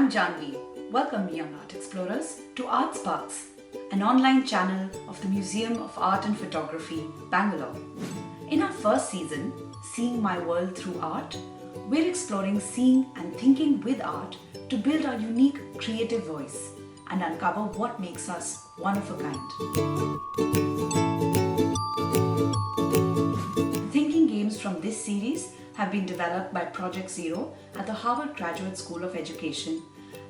I'm Janvi. Welcome, young art explorers, to Art Sparks, an online channel of the Museum of Art and Photography, Bangalore. In our first season, Seeing My World Through Art, we're exploring seeing and thinking with art to build our unique creative voice and uncover what makes us one of a kind. The thinking games from this series have been developed by Project Zero at the Harvard Graduate School of Education,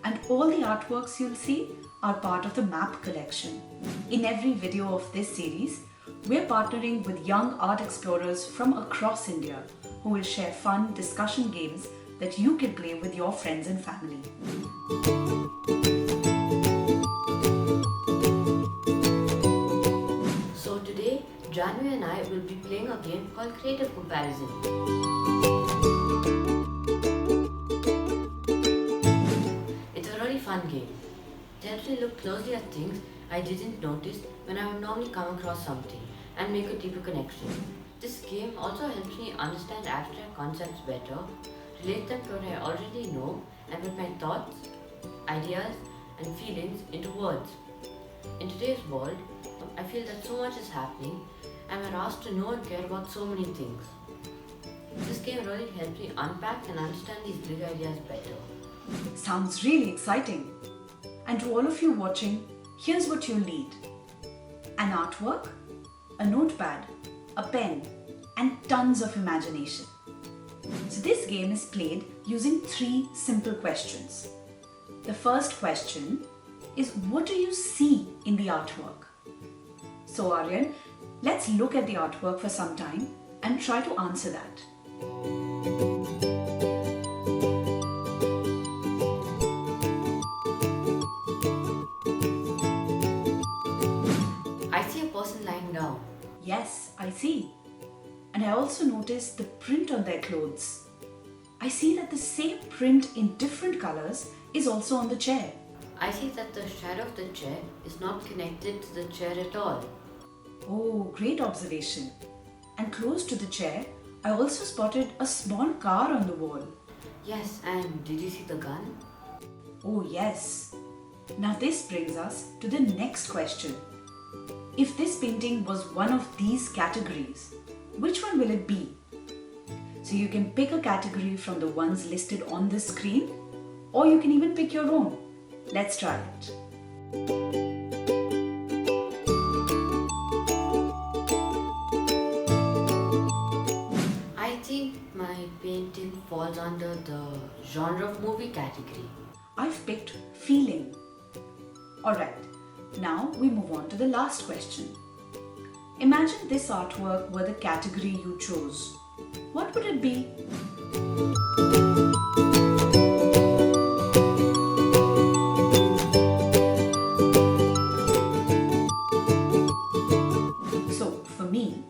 and all the artworks you'll see are part of the MAP collection. In every video of this series, we're partnering with young art explorers from across India who will share fun discussion games that you can play with your friends and family. So today, Janvi and I will be playing a game called Creative Comparison. It's a really fun game. It helps me look closely at things I didn't notice when I would normally come across something and make a deeper connection. This game also helps me understand abstract concepts better, relate them to what I already know, and put my thoughts, ideas, and feelings into words. In today's world, I feel that so much is happening and we're asked to know and care about so many things. This game really helps me unpack and understand these big ideas better. Sounds really exciting. And to all of you watching, here's what you'll need: an artwork, a notepad, a pen, and tons of imagination. So this game is played using 3 simple questions. The first question is, what do you see in the artwork? So Aryan, let's look at the artwork for some time and try to answer that. I see a person lying down. Yes, I see. And I also notice the print on their clothes. I see that the same print in different colors is also on the chair. I see that the shadow of the chair is not connected to the chair at all. Oh, great observation. And close to the chair, I also spotted a small car on the wall. Yes, and did you see the gun? Oh, yes. Now this brings us to the next question. If this painting was one of these categories, which one will it be? So you can pick a category from the ones listed on the screen, or you can even pick your own. Let's try it. I think my painting falls under the genre of movie category. I've picked feeling. Alright, now we move on to the last question. Imagine this artwork were the category you chose. What would it be? So for me,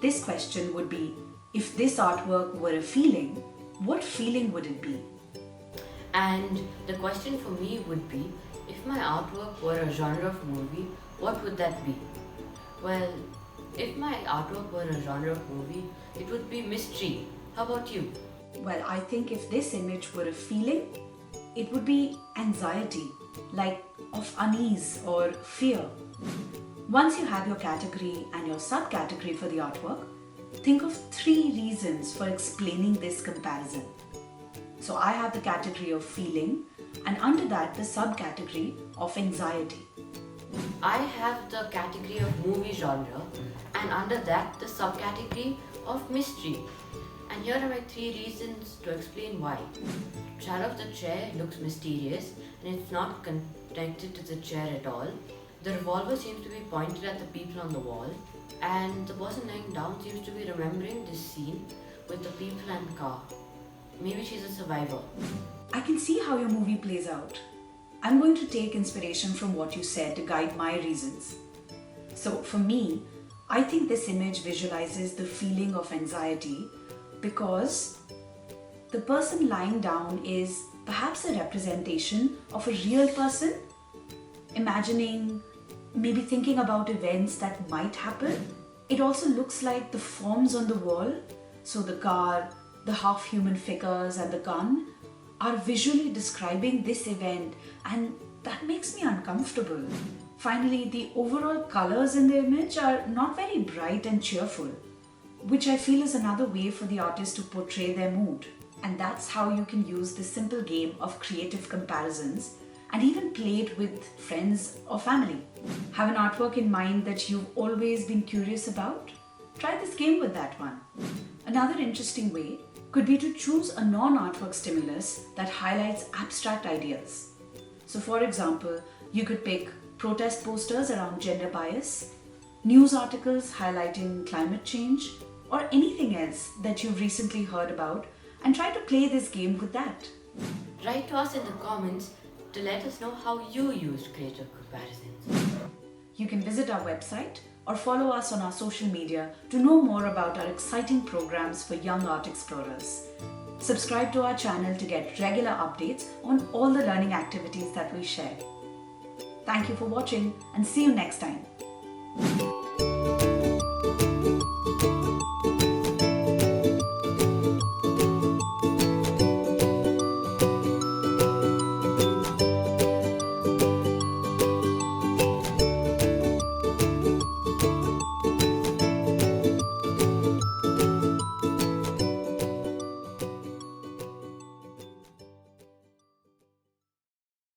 this question would be, if this artwork were a feeling, what feeling would it be? And the question for me would be, if my artwork were a genre of movie, what would that be? Well, if my artwork were a genre of movie, it would be mystery. How about you? Well, I think if this image were a feeling, it would be anxiety, like of unease or fear. Once you have your category and your subcategory for the artwork, think of 3 reasons for explaining this comparison. So I have the category of feeling, and under that the subcategory of anxiety. I have the category of movie genre, and under that the subcategory of mystery. And here are my 3 reasons to explain why. Shadow of the chair looks mysterious and it's not connected to the chair at all. The revolver seems to be pointed at the people on the wall, and the person lying down seems to be remembering this scene with the people and the car. Maybe she's a survivor. I can see how your movie plays out. I'm going to take inspiration from what you said to guide my reasons. So for me, I think this image visualizes the feeling of anxiety because the person lying down is perhaps a representation of a real person, imagining, maybe thinking about events that might happen. It also looks like the forms on the wall, so the car, the half-human figures and the gun, are visually describing this event, and that makes me uncomfortable. Finally, the overall colors in the image are not very bright and cheerful, which I feel is another way for the artist to portray their mood. And that's how you can use this simple game of creative comparisons and even play it with friends or family. Have an artwork in mind that you've always been curious about? Try this game with that one. Another interesting way could be to choose a non-artwork stimulus that highlights abstract ideas. So for example, you could pick protest posters around gender bias, news articles highlighting climate change, or anything else that you've recently heard about, and try to play this game with that. Write to us in the comments to let us know how you used creative comparisons. You can visit our website or follow us on our social media to know more about our exciting programs for young art explorers. Subscribe to our channel to get regular updates on all the learning activities that we share. Thank you for watching and see you next time.